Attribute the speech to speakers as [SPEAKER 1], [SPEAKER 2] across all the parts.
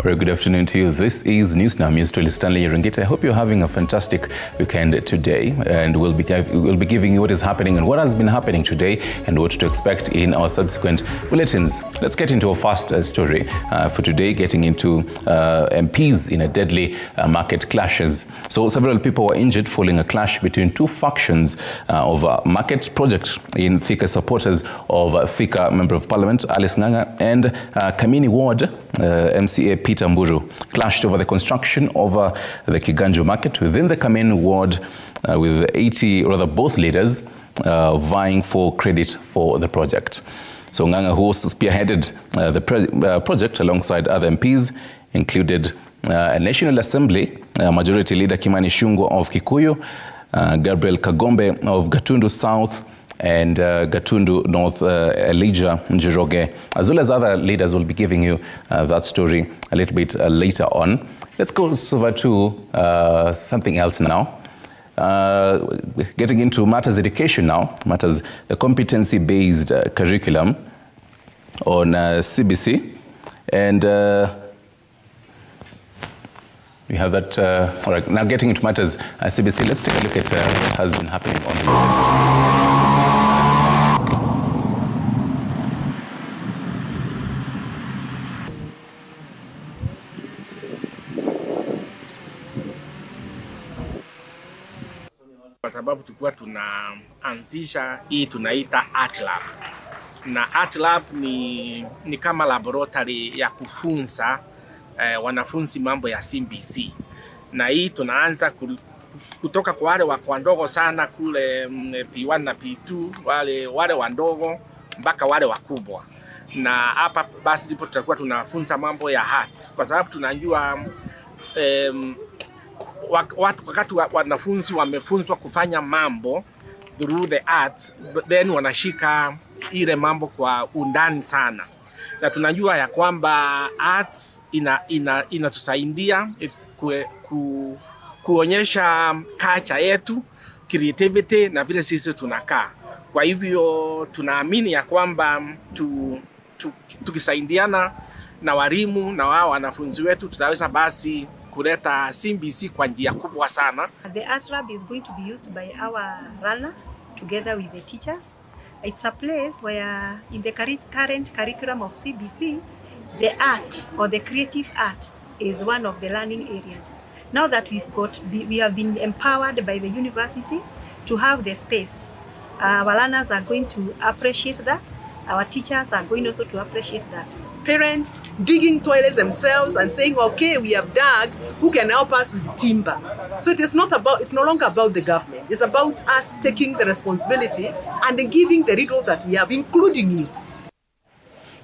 [SPEAKER 1] Very good afternoon to you. This is News Now. Mr. Stanley Yerungita. I hope you're having a fantastic weekend today, and we'll be giving you what is happening and what has been happening today and what to expect in our subsequent bulletins. Let's get into a fast story for today, getting into MPs in a deadly market clashes. So several people were injured following a clash between two factions of a market project in Thika. Supporters of Thika Member of Parliament Alice Ng'ang'a and Kamini Ward MCA Peter Mburu clashed over the construction of the Kiganjo market within the Kamini Ward, with 80 both leaders vying for credit for the project. So Ng'ang'a, who also spearheaded the project alongside other MPs, included a National Assembly Majority Leader Kimani Ichung'wah of Kikuyu, Gabriel Kagombe of Gatundu South, and Gatundu North Elijah Njoroge, as well as other leaders. Will be giving you that story a little bit later on. Let's go over to something else now. Getting into matters education now, matters the competency-based curriculum on CBC, and we have that. All right, now getting into matters CBC, let's take a look at what has been happening on the latest.
[SPEAKER 2] Kwa sababu tulikuwa tunaanzisha hii tunaita Art Lab. Na Art Lab ni kama laboratory ya kufunza wanafunzi mambo ya CBC. Na hii tunaanza kutoka kwa wale wadogo sana kule P1 na P2, wale wadogo mpaka wale wakubwa. Na hapa basi ndipo tutakuwa tunafunza mambo ya arts, kwa sababu tunajua wakati wanafunzi wamefunzwa kufanya mambo through the arts, then wanashika ile mambo kwa undani sana. Na tunajua ya kwamba arts inatusaidia kuonyesha culture yetu, creativity na vile sisi tunakaa. Kwa hivyo tunaamini ya kwamba tukisaidiana na walimu na wao wanafunzi wetu tutaweza basi kuleta CBC kwa njia kubwa sana.
[SPEAKER 3] The Art Lab is going to be used by our runners together with the teachers. It's a place where in the current curriculum of CBC, the art or the creative art is one of the learning areas. Now that we have been empowered by the university to have the space, our learners are going to appreciate that. Our teachers are going also to appreciate that.
[SPEAKER 4] Parents digging toilets themselves and saying, okay, we have dug, who can help us with timber? So it's no longer about the government. It's about us taking the responsibility and giving the role that we have, including you.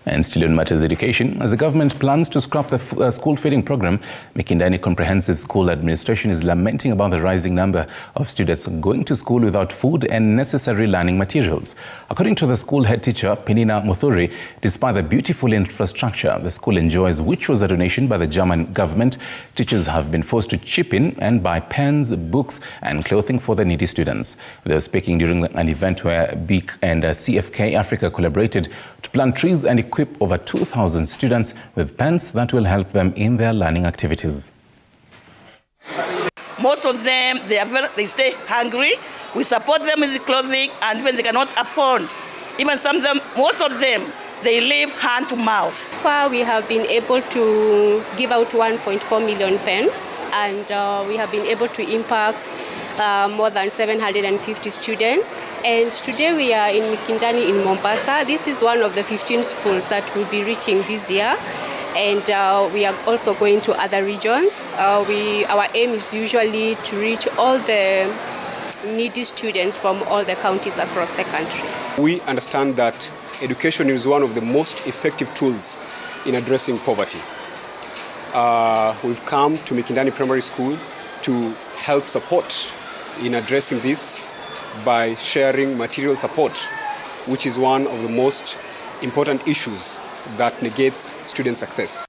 [SPEAKER 1] And still on matters education, as the government plans to scrap the school feeding program, Mikindani Comprehensive School Administration is lamenting about the rising number of students going to school without food and necessary learning materials. According to the school head teacher, Penina Muthuri, despite the beautiful infrastructure the school enjoys, which was a donation by the German government, teachers have been forced to chip in and buy pens, books and clothing for the needy students. They were speaking during an event where BIC and CFK Africa collaborated to plant trees and equip over 2,000 students with pens that will help them in their learning activities.
[SPEAKER 5] Most of them, they stay hungry. We support them with the clothing, and when they cannot afford, even most of them, they live hand to mouth.
[SPEAKER 6] So far, we have been able to give out 1.4 million pens, and we have been able to impact more than 750 students. And today we are in Mikindani in Mombasa. This is one of the 15 schools that will be reaching this year. And we are also going to other regions. Our aim is usually to reach all the needy students from all the counties across the country.
[SPEAKER 7] We understand that education is one of the most effective tools in addressing poverty. we've come to Mikindani Primary School to help support in addressing this by sharing material support, which is one of the most important issues that negates student success.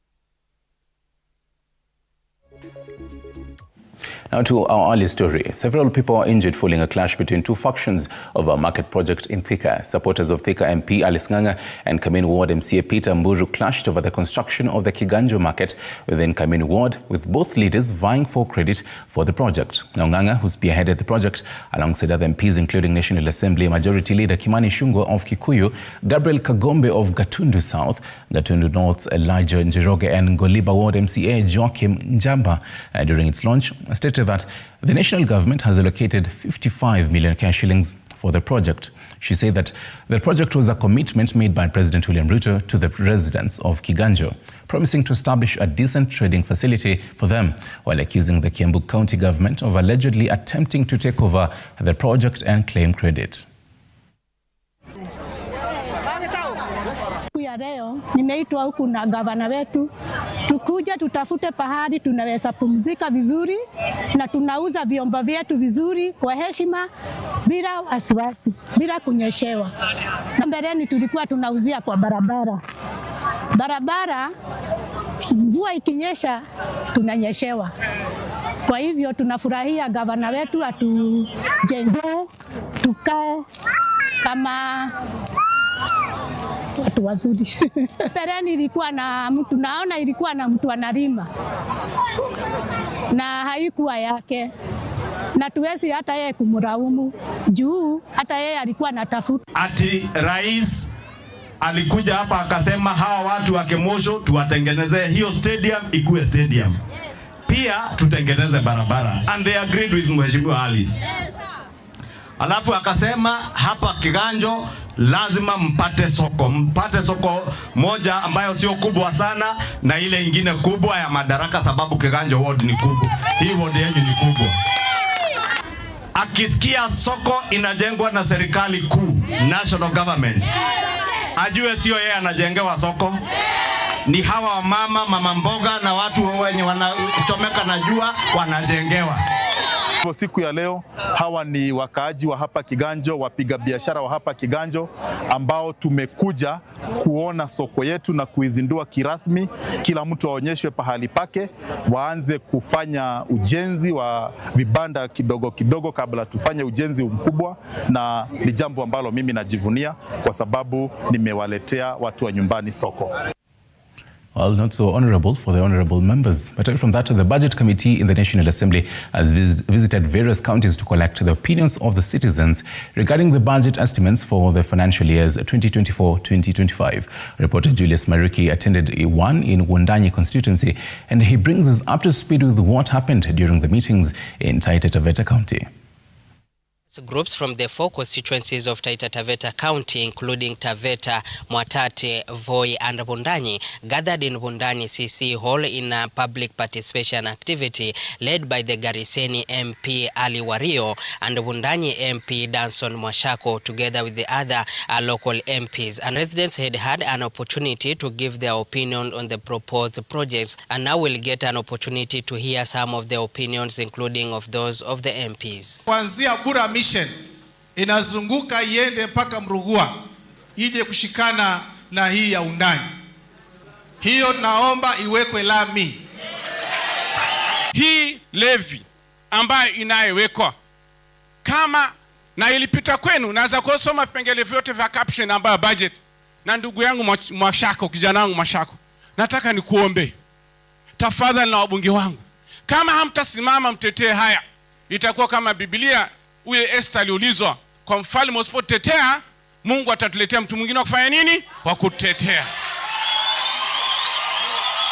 [SPEAKER 1] Now to our early story. Several people are injured following a clash between two factions of a market project in Thika. Supporters of Thika MP Alice Ng'ang'a and Kamini Ward MCA Peter Mburu clashed over the construction of the Kiganjo market within Kamini Ward, with both leaders vying for credit for the project. Now Ng'ang'a, who spearheaded the project alongside other MPs including National Assembly Majority Leader Kimani Ichung'wah of Kikuyu, Gabriel Kagombe of Gatundu South, Gatundu North's Elijah Njoroge and Ngoliba Ward MCA Joachim Njamba during its launch stated that the national government has allocated 55 million cash shillings for the project. She said that the project was a commitment made by President William Ruto to the residents of Kiganjo, promising to establish a decent trading facility for them, while accusing the Kiambu County government of allegedly attempting to take over the project and claim credit.
[SPEAKER 8] Leo nimeitwa huku na gavana wetu tukuja tutafute pahali tunaweza pumzika vizuri na tunauza vyombo vyetu vizuri kwa heshima bila wasiwasi, bila kunyeshewa. Na mbeleni tulikuwa tunauzia kwa barabara, mvua ikinyesha tunanyeshewa. Kwa hivyo tunafurahia gavana wetu atujengee tukae kama watu wazuri. Pereni ilikuwa na mtu, naona ilikuwa na mtu analima na haikuwa yake, na tuwezi hata yeye kumlaumu juu hata yeye alikuwa anatafuta. Ati rais alikuja hapa akasema hawa watu wa Kemosho tuwatengenezee hiyo stadium ikuwe stadium, pia tutengeneze barabara, and they agreed with Mheshimiwa Alice. Alafu akasema hapa Kiganjo lazima mpate soko moja ambayo sio kubwa sana na ile ingine kubwa ya Madaraka, sababu Kiganjo ward ni kubwa, hii ward yenu ni kubwa. Akisikia soko inajengwa na serikali kuu, national government, ajue sio yeye anajengewa soko, ni hawa mama mboga na watu wenye wanachomeka na jua wanajengewa.
[SPEAKER 9] Siku ya leo hawa ni wakaaji wa hapa Kiganjo, wapiga biashara wa hapa Kiganjo ambao tumekuja kuona soko yetu na kuizindua kirasmi. Kila mtu aonyeshwe pahali pake, waanze kufanya ujenzi wa vibanda kidogo kidogo kabla tufanye ujenzi mkubwa, na ni jambo ambalo mimi najivunia kwa sababu nimewaletea watu wa nyumbani soko.
[SPEAKER 1] Well, not so honorable for the honorable members. But away from that, the Budget Committee in the National Assembly has visited various counties to collect the opinions of the citizens regarding the budget estimates for the financial years 2024-2025. Reporter Julius Maruki attended one in Wundanyi constituency, and he brings us up to speed with what happened during the meetings in Taita Taveta County.
[SPEAKER 10] So groups from the 4 constituencies of Taita Taveta County, including Taveta, Mwatate, Voi and Wundanyi, gathered in Wundanyi CC Hall in a public participation activity led by the Gariseni MP Ali Wario and Wundanyi MP Danson Mwashako, together with the other local MPs. And residents had an opportunity to give their opinion on the proposed projects, and now we'll get an opportunity to hear some of the opinions, including of those of the MPs.
[SPEAKER 11] Inazunguka iende mpaka Mrugua ije kushikana na hii ya Wundanyi. Hiyo naomba iwekwe lami. Hii levy ambayo inayewekwa kama na ilipita kwenu, naweza kusoma vipengele vyote vya caption ambayo budget. Na ndugu yangu Mwashako, kijana wangu Mwashako, nataka nikuombe tafadhali na wabunge wangu, kama hamtasimama mtetee haya, itakuwa kama Biblia ule Esther aliulizwa, kwa mfalme usipotetea Mungu atatuletea mtu mwingine wa kufanya nini? Wa kutetea.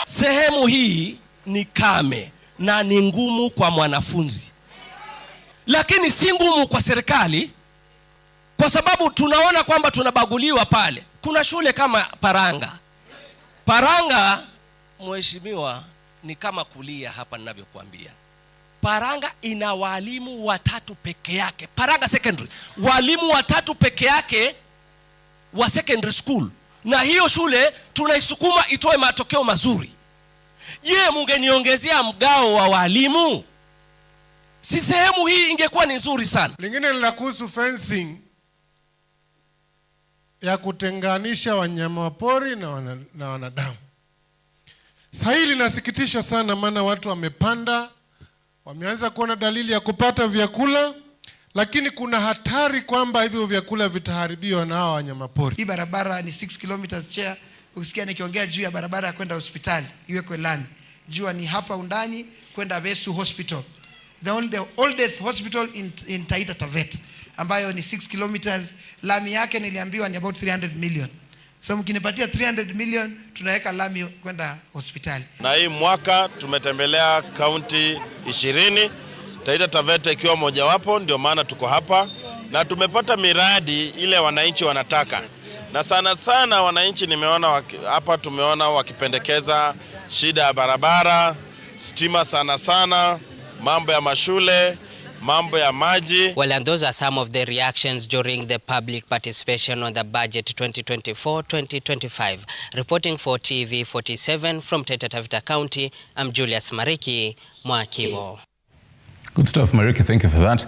[SPEAKER 12] Sehemu hii ni kame na ni ngumu kwa mwanafunzi, lakini si ngumu kwa serikali, kwa sababu tunaona kwamba tunabaguliwa pale. Kuna shule kama Paranga, mheshimiwa, ni kama kulia hapa ninavyokuambia. Paranga ina walimu 3 peke yake. Paranga Secondary, walimu 3 peke yake wa secondary school, na hiyo shule tunaisukuma itoe matokeo mazuri. Je, mungeniongezea mgao wa walimu? Si sehemu hii ingekuwa ni nzuri sana.
[SPEAKER 13] Lingine la kuhusu fencing ya kutenganisha wanyama pori na wanadamu. Sasa hili linasikitisha sana, maana watu wamepanda, wameanza kuona dalili ya kupata vyakula, lakini kuna hatari kwamba hivyo vyakula vitaharibiwa na hao wanyama pori.
[SPEAKER 14] Hii barabara ni 6 kilometers chair. Ukisikia nikiongea juu ya barabara ya kwenda hospitali iwekwe lami. Jua ni hapa Undanyi kwenda Vesu Hospital. The oldest hospital in Taita Taveta, ambayo ni 6 kilometers. Lami yake niliambiwa ni about 300 million. So mkinipatia 300 million tunaweka lami kwenda hospitali.
[SPEAKER 15] Na hii mwaka tumetembelea kaunti 20, Taita Taveta ikiwa mojawapo, ndio maana tuko hapa na tumepata miradi ile wananchi wanataka. Na sana sana wananchi nimeona hapa, tumeona wakipendekeza shida ya barabara, stima sana sana, mambo ya mashule, mambo ya maji.
[SPEAKER 10] Well, and those are some of the reactions during the public participation on the budget 2024-2025. Reporting for TV47 from Taita Taveta County, I'm Julius Mariki Mwakibo.
[SPEAKER 1] Good stuff, Mariki. Thank you for that.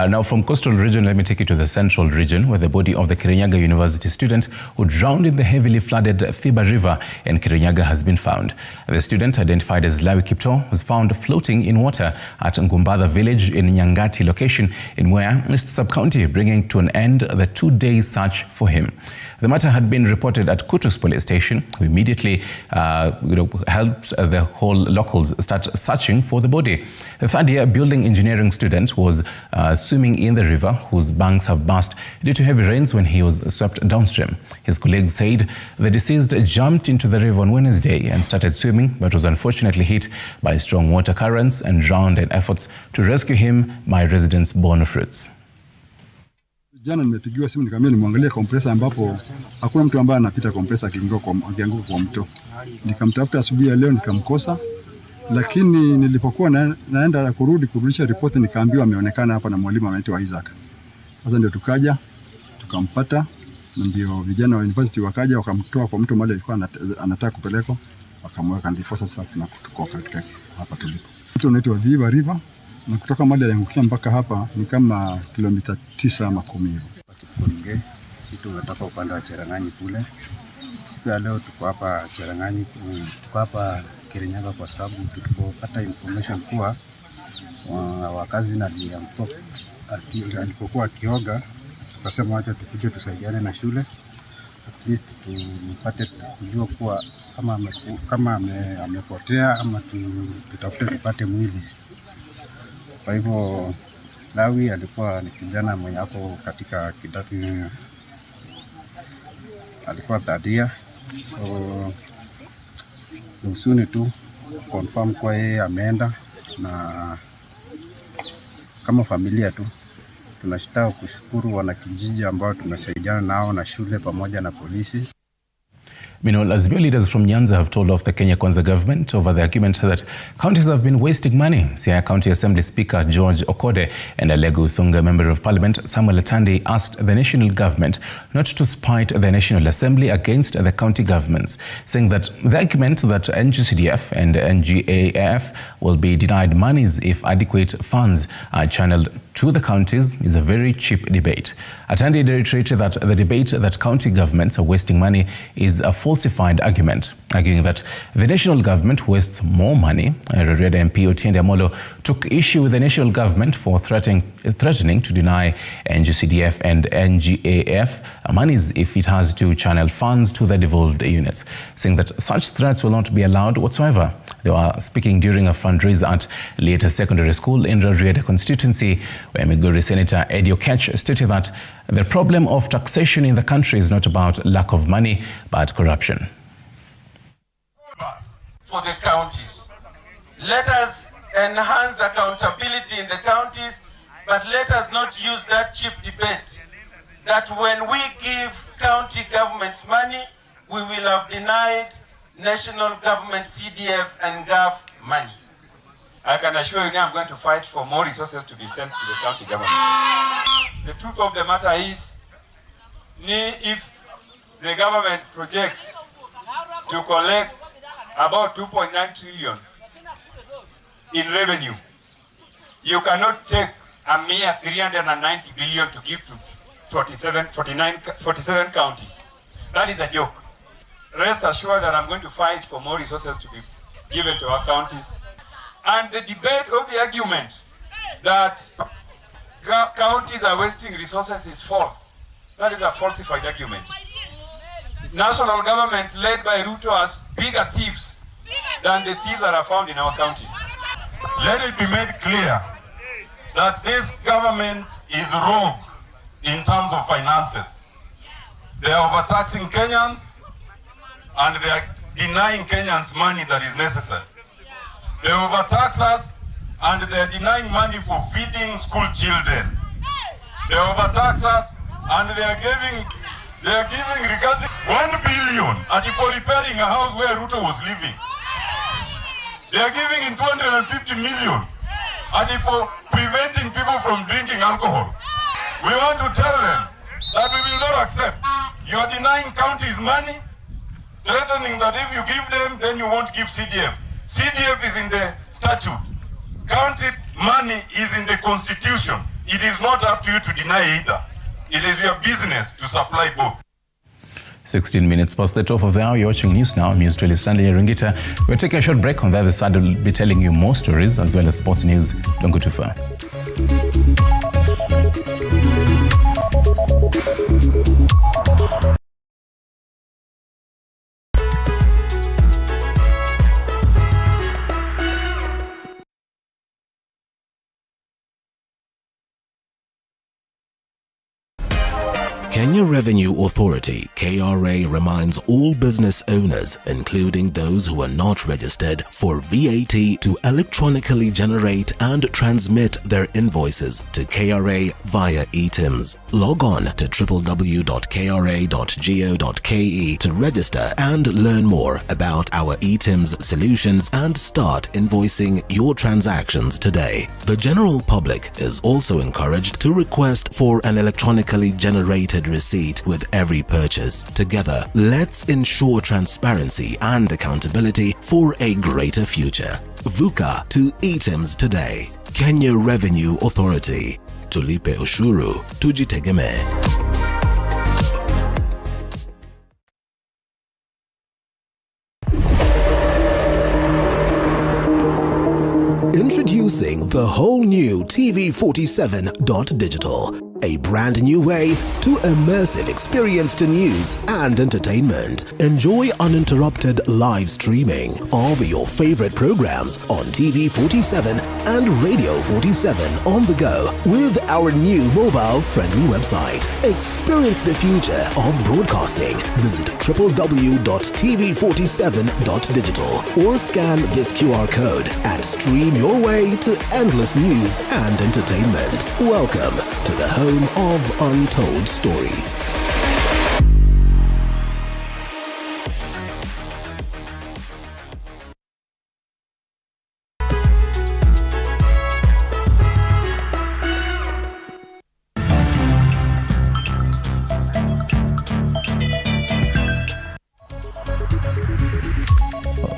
[SPEAKER 1] Now from coastal region, let me take you to the central region, where the body of the Kirinyaga University student who drowned in the heavily flooded Thiba River in Kirinyaga has been found. The student, identified as Lawi Kipto, was found floating in water at Ngumbadha village in Nyangati location in Mwea East Sub-County, bringing to an end the 2-day search for him. The matter had been reported at Kutus police station, who immediately helped the whole locals start searching for the body. The third-year building engineering student was swimming in the river, whose banks have burst due to heavy rains when he was swept downstream. His colleagues said the deceased jumped into the river on Wednesday and started swimming, but was unfortunately hit by strong water currents and drowned in efforts to rescue him by residents born fruits.
[SPEAKER 16] Jana nimepigiwa simu nikamwambia nimwangalie compressor ambapo hakuna mtu ambaye anapita compressor akianguka kwa mto. Nikamtafuta asubuhi ya leo nikamkosa, lakini nilipokuwa naenda kurudisha ripoti nikaambiwa ameonekana hapa na mwalimu anaitwa Isaac. Sasa ndio tukaja tukampata, ndio vijana wa university wakaja wakamtoa kwa mto mahali alikuwa anataka kupelekwa, wakamweka, ndipo sasa tuko katika hapa tulipo. Mto unaitwa Thiba River, na kutoka mahali aliangukia mpaka hapa ni kama kilomita 9 ama 10 hivyo.
[SPEAKER 17] Kipunge, sisi tumetoka upande wa Cherang'anyi kule. Siku ya leo tuko hapa Cherang'anyi, tuko hapa Kirinyaga kwa sababu tulipopata information kuwa wakazi na alipokuwa akioga, tukasema acha tukuje tusaidiane na shule, at least tupate kujua kuwa kama amepotea ama tutafute tupate mwili. Kwa hivyo Lawi alikuwa ni kijana mwenye hapo katika kidato, alikuwa tadia, so usuni tu confirm kwa yeye ameenda, na kama familia tu tunashitaka kushukuru wanakijiji ambao tunasaidiana nao na shule pamoja na polisi.
[SPEAKER 1] Meanwhile, Azimio leaders from Nyanza have told off the Kenya Kwanza government over the argument that counties have been wasting money. Siaya County Assembly Speaker George Okode and Alego Usonga Member of Parliament Samuel Atandi asked the national government not to spite the National Assembly against the county governments, saying that the argument that NGCDF and NGAF will be denied monies if adequate funds are channeled to the counties is a very cheap debate. Atandi reiterated that the debate that county governments are wasting money is a falsified argument, arguing that the national government wastes more money. Rarieda MP Otiende Amolo took issue with the national government for threatening to deny NGCDF and NGAF monies if it has to channel funds to the devolved units, saying that such threats will not be allowed whatsoever. They were speaking during a fundraiser at Leta Secondary School in Rarieda constituency, where Migori Senator Eddie Okech stated that the problem of taxation in the country is not about lack of money, but corruption.
[SPEAKER 18] For the counties, let us enhance accountability in the counties, but let us not use that cheap debate that when we give county governments money, we will have denied national government CDF and GAF money. I can assure you now I'm going to fight for more resources to be sent to the county government. The truth of the matter is, if the government projects to collect about 2.9 trillion in revenue. You cannot take a mere 390 billion to give to 47 counties. That is a joke. Rest assured that I'm going to fight for more resources to be given to our counties. And the debate or the argument that counties are wasting resources is false. That is a falsified argument. National government led by Ruto has bigger thieves than the thieves that are found in our counties.
[SPEAKER 19] Let it be made clear that this government is wrong in terms of finances. They are overtaxing Kenyans and they are denying Kenyans money that is necessary. They overtax us and they are denying money for feeding school children. They overtax us and they are giving regarding 1 billion for repairing a house where Ruto was living. They are giving in 250 million for preventing people from drinking alcohol. We want to tell them that we will not accept. You are denying counties money, threatening that if you give them, then you won't give CDF. CDF is in the statute. County money is in the constitution. It is not up to you to deny either. It is your business to supply both.
[SPEAKER 1] 16 minutes past the top of the hour. You're watching News Now. I'm Stanley Rungita. We're taking a short break. On the other side, we'll be telling you more stories as well as sports news. Don't go too far.
[SPEAKER 20] Kenya Revenue Authority, KRA, reminds all business owners, including those who are not registered, for VAT to electronically generate and transmit their invoices to KRA via eTIMS. Log on to www.kra.go.ke to register and learn more about our eTIMS solutions and start invoicing your transactions today. The general public is also encouraged to request for an electronically generated receipt with every purchase. Together, let's ensure transparency and accountability for a greater future. VUCA to eTIMS today. Kenya Revenue Authority. Tulipe ushuru, tujitegemee. Introducing the whole new TV47.digital, a brand new way to immersive experience to news and entertainment. Enjoy uninterrupted live streaming of your favorite programs on TV47 and Radio 47 on the go with our new mobile-friendly website. Experience the future of broadcasting. Visit www.tv47.digital or scan this QR code and stream your way to endless news and entertainment. Welcome to the home of untold stories.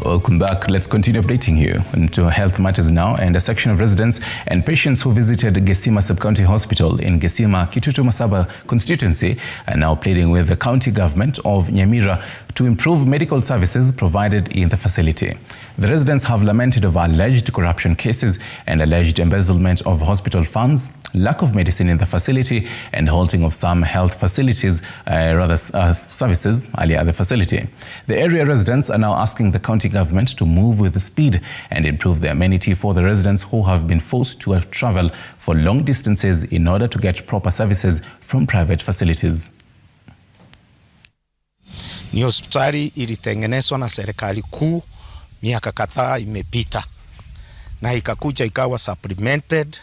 [SPEAKER 1] Welcome back. Let's continue updating you into health matters now. And a section of residents and patients who visited Gesima Sub-County Hospital in Gesima, Kitutu Masaba constituency are now pleading with the county government of Nyamira to improve medical services provided in the facility. The residents have lamented over alleged corruption cases and alleged embezzlement of hospital funds, lack of medicine in the facility, and halting of some health facilities, services earlier at the facility. The area residents are now asking the county government to move with speed and improve the amenity for the residents who have been forced to travel for long distances in order to get proper services from private facilities.
[SPEAKER 21] Ni hospitali ilitengenezwa na serikali kuu miaka kadhaa imepita na ikakuja ikawa supplemented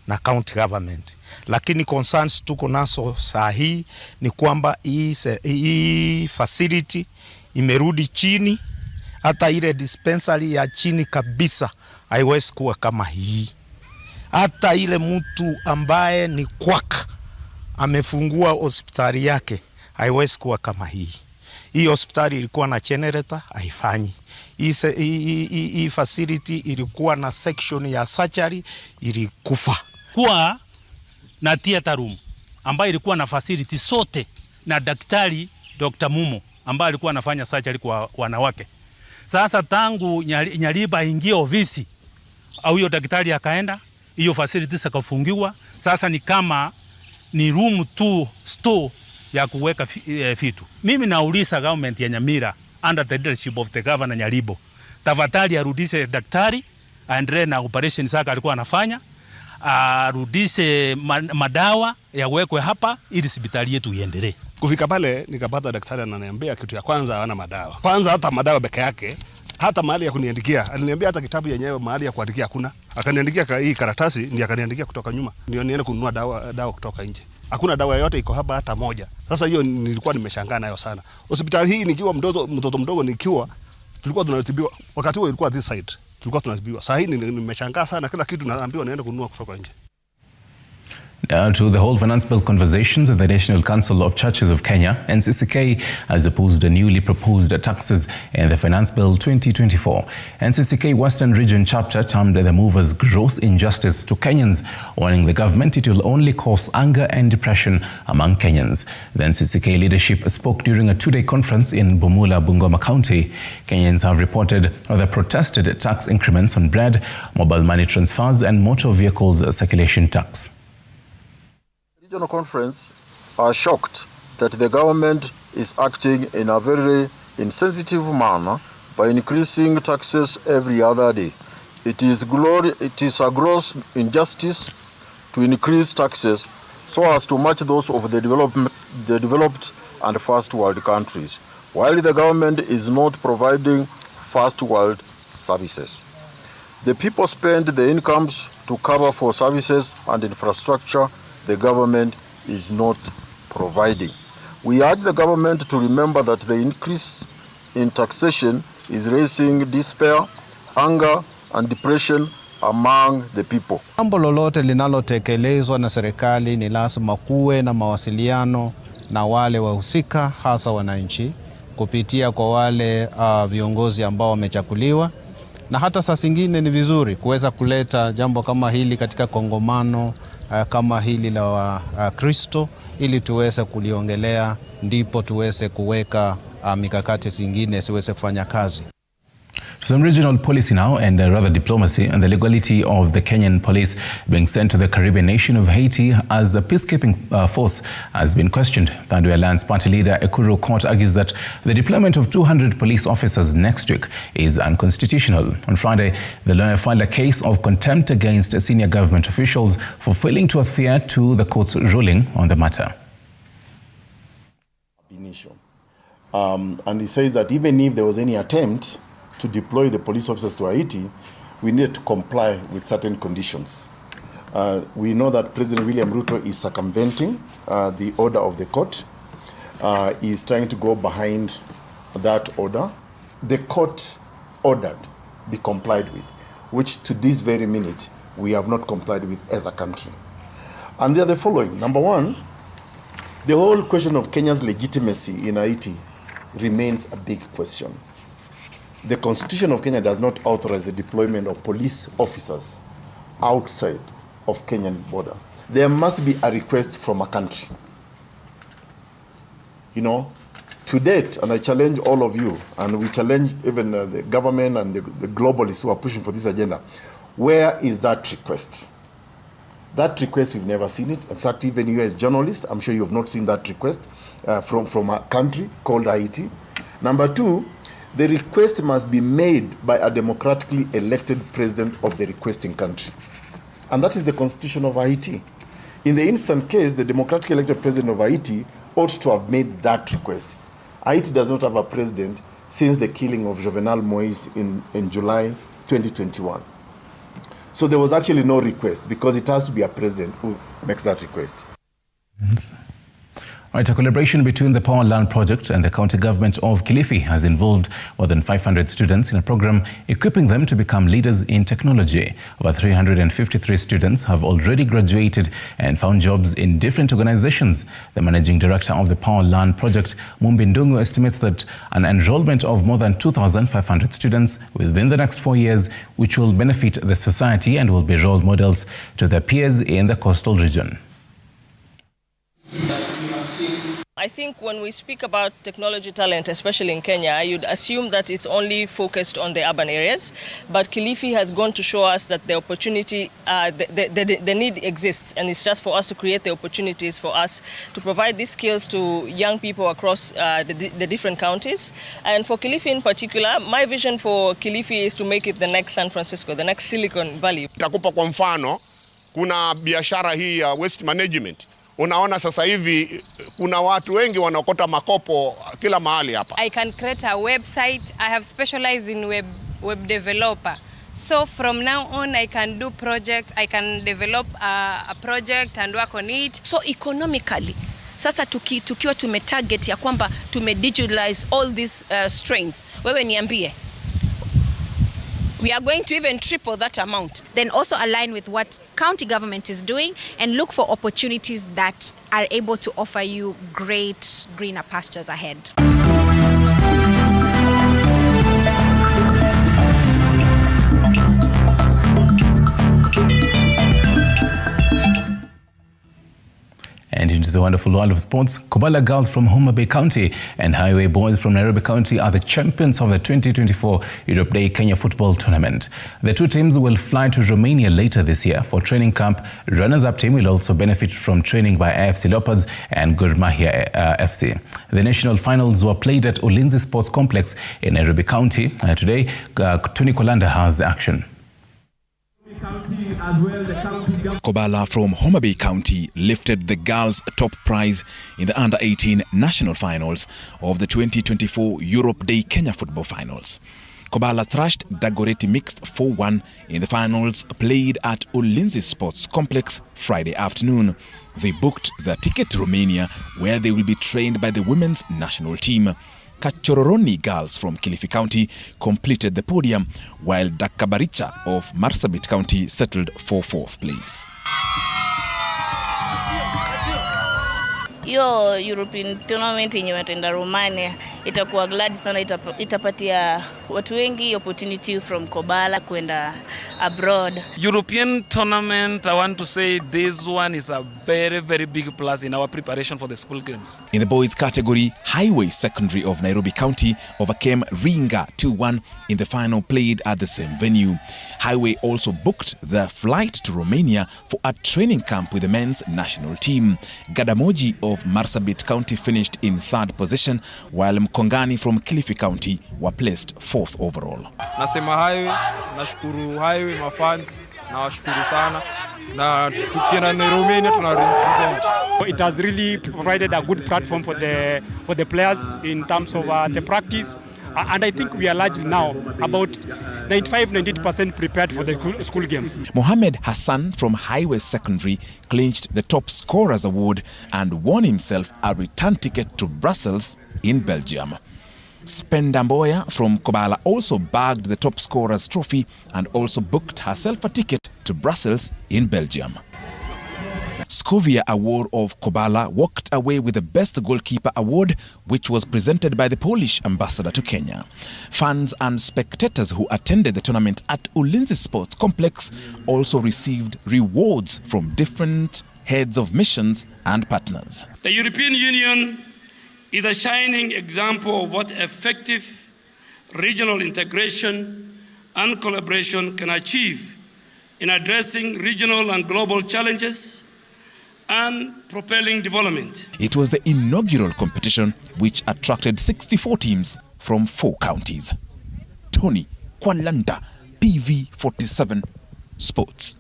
[SPEAKER 21] na county government, lakini concerns tuko naso saa hii ni kwamba hii facility imerudi chini. Hata ile dispensary ya chini kabisa haiwezi kuwa kama hii. Hata ile mtu ambaye ni kwaka amefungua hospitali yake haiwezi kuwa kama hii. Hii hospitali ilikuwa na generator, haifanyi. hii facility ilikuwa na section ya surgery ilikufa.
[SPEAKER 2] Kuwa na theater room ambayo ilikuwa na facility sote na daktari Dr. Mumo ambaye alikuwa anafanya surgery kwa wanawake. Sasa tangu Nyaliba ingie ofisi au hiyo daktari akaenda, hiyo facility sakafungiwa. Sasa ni kama ni room to store ya kuweka vitu. Mimi nauliza government ya Nyamira under the leadership of the governor Nyalibo, tafadhali arudishe daktari aendelee na operation saka alikuwa anafanya, arudishe madawa yawekwe hapa ili hospitali yetu iendelee.
[SPEAKER 22] Kufika pale nikapata daktari ananiambia kitu ya kwanza hana madawa. Kwanza hata madawa peke yake, hata mahali ya kuniandikia. Aliniambia hata kitabu yenyewe mahali ya kuandikia hakuna. Akaniandikia hii karatasi, ndiye akaniandikia kutoka nyuma. Ndio niende kununua dawa kutoka nje. Hakuna dawa yote iko hapa hata moja. Sasa hiyo nilikuwa nimeshangaa nayo sana. Hospitali hii nikiwa mtoto mdogo nikiwa tulikuwa tunatibiwa. Wakati huo ilikuwa this side. Tulikuwa tunatibiwa. Sasa hii nimeshangaa sana, kila kitu naambiwa naenda kununua kutoka nje.
[SPEAKER 1] Now to the whole finance bill conversations at the National Council of Churches of Kenya. NCCK has opposed the newly proposed taxes in the Finance Bill 2024. NCCK Western Region chapter termed the move as gross injustice to Kenyans, warning the government it will only cause anger and depression among Kenyans. The NCCK leadership spoke during a two-day conference in Bumula, Bungoma County. Kenyans have reported the protested tax increments on bread, mobile money transfers and motor vehicles circulation tax.
[SPEAKER 23] Regional conference are shocked that the government is acting in a very insensitive manner by increasing taxes every other day. It is a gross injustice to increase taxes so as to match those of the developed and first world countries, while the government is not providing first world services. The people spend the incomes to cover for services and infrastructure the government is not providing. We urge the government to remember that the increase in taxation is raising despair, anger, and depression among the people.
[SPEAKER 24] Jambo lolote linalotekelezwa na serikali ni lazima kuwe na mawasiliano na wale wahusika, hasa wananchi, kupitia kwa wale viongozi ambao wamechaguliwa. Na hata saa zingine ni vizuri kuweza kuleta jambo kama hili katika kongamano kama hili la Kristo ili tuweze kuliongelea, ndipo tuweze kuweka mikakati zingine siweze kufanya kazi.
[SPEAKER 1] Some regional policy now and rather diplomacy and the legality of the Kenyan police being sent to the Caribbean nation of Haiti as a peacekeeping force has been questioned. Third-Way Alliance party leader Ekuru Court argues that the deployment of 200 police officers next week is unconstitutional. On Friday, the lawyer filed a case of contempt against senior government officials for failing to adhere to the court's ruling on the matter.
[SPEAKER 25] And he says that even if there was any attempt to deploy the police officers to Haiti, we needed to comply with certain conditions. We know that President William Ruto is circumventing the order of the court. He is trying to go behind that order. The court ordered be complied with, which to this very minute we have not complied with as a country. And they are the following. Number one, the whole question of Kenya's legitimacy in Haiti remains a big question. The Constitution of Kenya does not authorize the deployment of police officers outside of Kenyan border. There must be a request from a country. You know, to date, and I challenge all of you, and we challenge even the government and the globalists who are pushing for this agenda, where is that request? That request, we've never seen it. In fact, even you as journalists, I'm sure you have not seen that request from a country called Haiti. Number two, the request must be made by a democratically elected president of the requesting country. And that is the constitution of Haiti. In the instant case, the democratically elected president of Haiti ought to have made that request. Haiti does not have a president since the killing of Jovenel Moise in July 2021. So there was actually no request because it has to be a president who makes that request.
[SPEAKER 1] Right, a collaboration between the Power Land Project and the county government of Kilifi has involved more than 500 students in a program equipping them to become leaders in technology. Over 353 students have already graduated and found jobs in different organizations. The managing director of the Power Land Project, Mumbi Ndungu, estimates that an enrollment of more than 2,500 students within the next 4 years, which will benefit the society and will be role models to their peers in the coastal region.
[SPEAKER 3] I think when we speak about technology talent, especially in Kenya, you'd assume that it's only focused on the urban areas. But Kilifi has gone to show us that the opportunity, the need exists, and it's just for us to create the opportunities for us to provide these skills to young people across the different counties. And for Kilifi in particular, my vision for Kilifi is to make it the next San Francisco, the next Silicon Valley.
[SPEAKER 4] Takupa kwa mfano, kuna biashara hii ya waste management. Unaona sasa hivi kuna watu wengi wanaokota makopo kila mahali hapa.
[SPEAKER 5] I can create a website. I have specialized in web developer. So from now on I can do projects. I can develop a project and work on it.
[SPEAKER 6] So economically, sasa tukiwa tumetarget ya kwamba digitalize all these strains. Wewe niambie. We are going to even triple that amount.
[SPEAKER 7] Then also align with what county government is doing and look for opportunities that are able to offer you great greener pastures ahead.
[SPEAKER 1] And into the wonderful world of sports, Kobala girls from Homa Bay County and Highway boys from Nairobi County are the champions of the 2024 Europe Day Kenya Football Tournament. The two teams will fly to Romania later this year for training camp. Runners-up team will also benefit from training by AFC Leopards and Gor Mahia FC. The national finals were played at Ulinzi Sports Complex in Nairobi County. Today, Tony Kolanda has the action.
[SPEAKER 26] Kobala from Homa Bay County lifted the girls' top prize in the under-18 national finals of the 2024 Europe Day Kenya Football Finals. Kobala thrashed Dagoretti Mixed 4-1 in the finals played at Ulinzi Sports Complex Friday afternoon. They booked their ticket to Romania, where they will be trained by the women's national team. Kachororoni girls from Kilifi County completed the podium, while Dakabaricha of Marsabit County settled for 4th place.
[SPEAKER 27] Hiyo European tournament yenye watenda Romania itakuwa glad sana, itapatia watu wengi opportunity from Kobala kwenda abroad.
[SPEAKER 28] European tournament, I want to say this one is a very, very big plus in our preparation for the school games.
[SPEAKER 26] In the boys category, Highway Secondary of Nairobi County overcame Ringa 2-1 in the final played at the same venue. Highway also booked their flight to Romania for a training camp with the men's national team. Gadamoji of Marsabit County finished in 3rd position, while Mkongani from Kilifi County were placed 4th overall.
[SPEAKER 29] Nasema Highway, nashukuru Highway mafans, nawashukuru sana. Na tukienda na Romania tuna represent.
[SPEAKER 30] It has really provided a good platform for the players in terms of the practice. And I think we are largely now about 95-98% prepared for the school games.
[SPEAKER 26] Mohammed Hassan from Highway Secondary clinched the top scorers award and won himself a return ticket to Brussels in Belgium. Spenda Mboya from Kobala also bagged the top scorers trophy and also booked herself a ticket to Brussels in Belgium. Scovia Award of Kobala walked away with the Best Goalkeeper Award, which was presented by the Polish ambassador to Kenya. Fans and spectators who attended the tournament at Ulinzi Sports Complex also received rewards from different heads of missions and partners.
[SPEAKER 31] The European Union is a shining example of what effective regional integration and collaboration can achieve in addressing regional and global challenges and propelling development.
[SPEAKER 26] It was the inaugural competition which attracted 64 teams from 4 counties. Tony Kwalanda, TV47 Sports.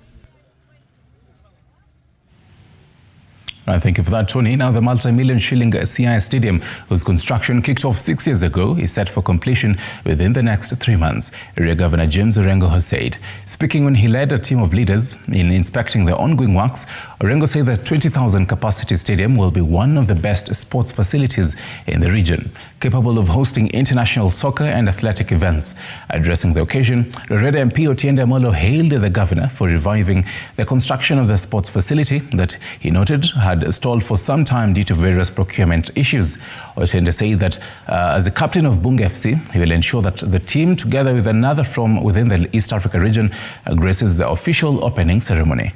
[SPEAKER 1] Thank you for that, Tony. Now, the multi-million shilling CI Stadium, whose construction kicked off 6 years ago, is set for completion within the next 3 months, Area Governor James Orengo has said. Speaking when he led a team of leaders in inspecting the ongoing works, Orengo said the 20,000 capacity stadium will be one of the best sports facilities in the region, capable of hosting international soccer and athletic events. Addressing the occasion, Roreda MP Otiende Amolo hailed the governor for reviving the construction of the sports facility that he noted had stalled for some time due to various procurement issues. Otiende said that as the captain of Bunge FC, he will ensure that the team, together with another from within the East Africa region, graces the official opening ceremony.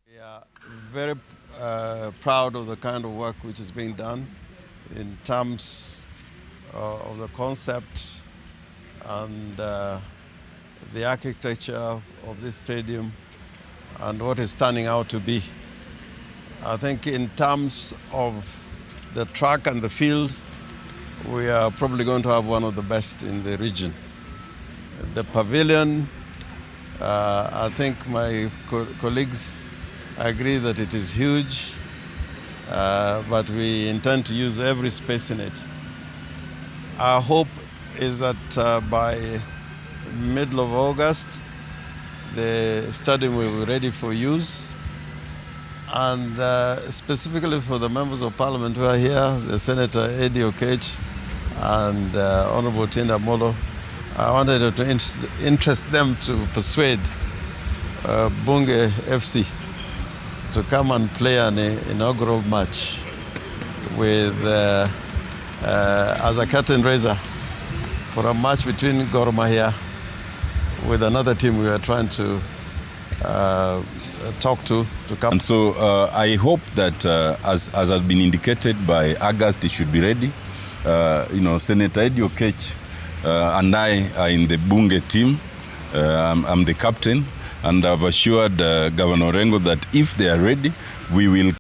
[SPEAKER 8] We are very proud of the kind of work which is being done in terms of the concept and the architecture of this stadium and what it's turning out to be. I think in terms of the track and the field, we are probably going to have one of the best in the region. The pavilion, I think my colleagues agree that it is huge, but we intend to use every space in it. Our hope is that by middle of August, the stadium will be ready for use. And specifically for the members of parliament who are here, the Senator Eddie Okech and Honorable Otiende Amolo, I wanted to interest them to persuade Bunge FC to come and play an inaugural match with as a curtain raiser for a match between Gor Mahia with another team we are trying to talk to come.
[SPEAKER 9] And so I hope that as has been indicated by August, it should be ready. Senator Eddie Okech and I are in the Bunge team. I'm the captain, and I've assured Governor Orengo that if they are ready, we will